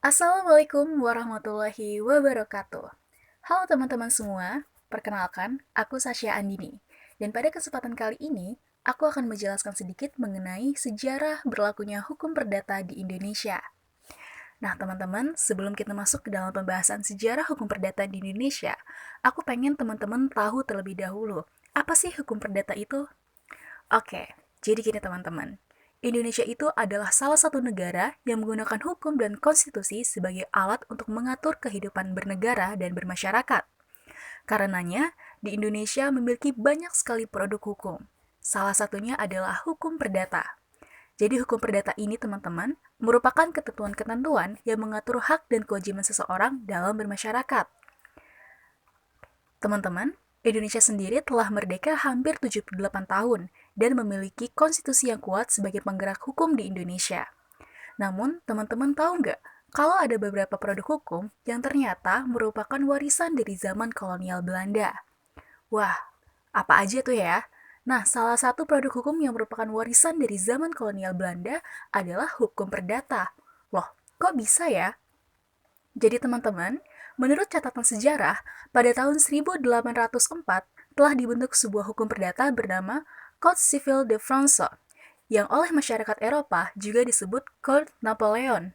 Assalamualaikum warahmatullahi wabarakatuh. Halo teman-teman semua, perkenalkan, aku Sasha Andini. Dan pada kesempatan kali ini, aku akan menjelaskan sedikit mengenai sejarah berlakunya hukum perdata di Indonesia. Nah teman-teman, sebelum kita masuk ke dalam pembahasan sejarah hukum perdata di Indonesia, aku pengen teman-teman tahu terlebih dahulu, apa sih hukum perdata itu? Oke, jadi gini teman-teman. Indonesia itu adalah salah satu negara yang menggunakan hukum dan konstitusi sebagai alat untuk mengatur kehidupan bernegara dan bermasyarakat. Karenanya, di Indonesia memiliki banyak sekali produk hukum. Salah satunya adalah hukum perdata. Jadi hukum perdata ini teman-teman merupakan ketentuan-ketentuan yang mengatur hak dan kewajiban seseorang dalam bermasyarakat. Teman-teman, Indonesia sendiri telah merdeka hampir 78 tahun dan memiliki konstitusi yang kuat sebagai penggerak hukum di Indonesia. Namun, teman-teman tahu nggak kalau ada beberapa produk hukum yang ternyata merupakan warisan dari zaman kolonial Belanda? Wah, apa aja tuh ya? Nah, salah satu produk hukum yang merupakan warisan dari zaman kolonial Belanda adalah hukum perdata. Loh, kok bisa ya? Jadi teman-teman, menurut catatan sejarah, pada tahun 1804 telah dibentuk sebuah hukum perdata bernama Code Civil de France, yang oleh masyarakat Eropa juga disebut Code Napoleon.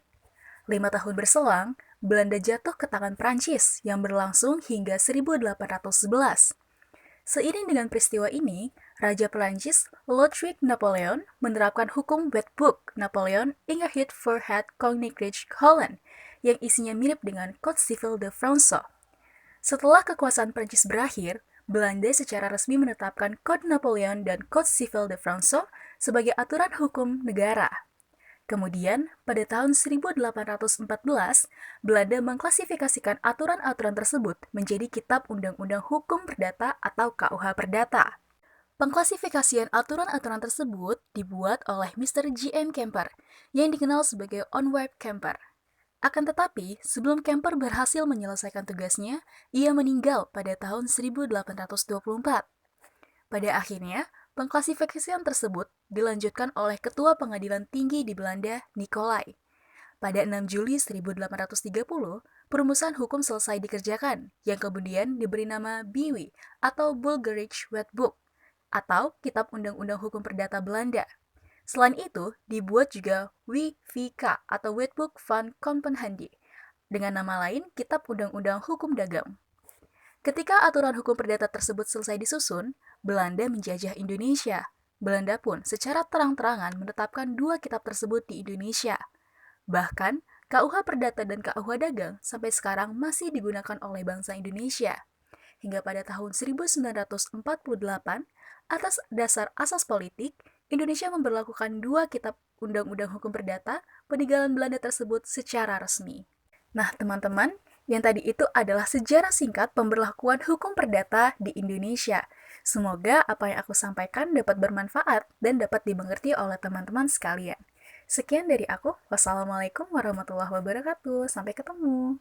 5 tahun berselang, Belanda jatuh ke tangan Prancis yang berlangsung hingga 1811. Seiring dengan peristiwa ini, Raja Perancis Ludwig Napoleon menerapkan hukum Wet Book Napoleon Ingehead for Het Koninkrijk Holland yang isinya mirip dengan Code Civil de France. Setelah kekuasaan Prancis berakhir, Belanda secara resmi menetapkan Code Napoleon dan Code Civil de France sebagai aturan hukum negara. Kemudian, pada tahun 1814, Belanda mengklasifikasikan aturan-aturan tersebut menjadi Kitab Undang-Undang Hukum Perdata atau KUH Perdata. Pengklasifikasian aturan-aturan tersebut dibuat oleh Mr. G.M. Kemper, yang dikenal sebagai Onward Kemper. Akan tetapi, sebelum Kemper berhasil menyelesaikan tugasnya, ia meninggal pada tahun 1824. Pada akhirnya, pengklasifikasian tersebut dilanjutkan oleh Ketua Pengadilan Tinggi di Belanda, Nicolai. Pada 6 Juli 1830, perumusan hukum selesai dikerjakan, yang kemudian diberi nama BW atau Bulgarich Wetboek, atau Kitab Undang-Undang Hukum Perdata Belanda. Selain itu, dibuat juga WVK atau Wetboek van Kompenhandi, dengan nama lain Kitab Undang-Undang Hukum Dagang. Ketika aturan hukum perdata tersebut selesai disusun, Belanda menjajah Indonesia. Belanda pun secara terang-terangan menetapkan dua kitab tersebut di Indonesia. Bahkan, KUH Perdata dan KUH Dagang sampai sekarang masih digunakan oleh bangsa Indonesia. Hingga pada tahun 1948, atas dasar asas politik, Indonesia memberlakukan dua kitab Undang-Undang Hukum Perdata peninggalan Belanda tersebut secara resmi. Nah, teman-teman, yang tadi itu adalah sejarah singkat pemberlakuan hukum perdata di Indonesia. Semoga apa yang aku sampaikan dapat bermanfaat dan dapat dimengerti oleh teman-teman sekalian. Sekian dari aku. Wassalamualaikum warahmatullahi wabarakatuh. Sampai ketemu.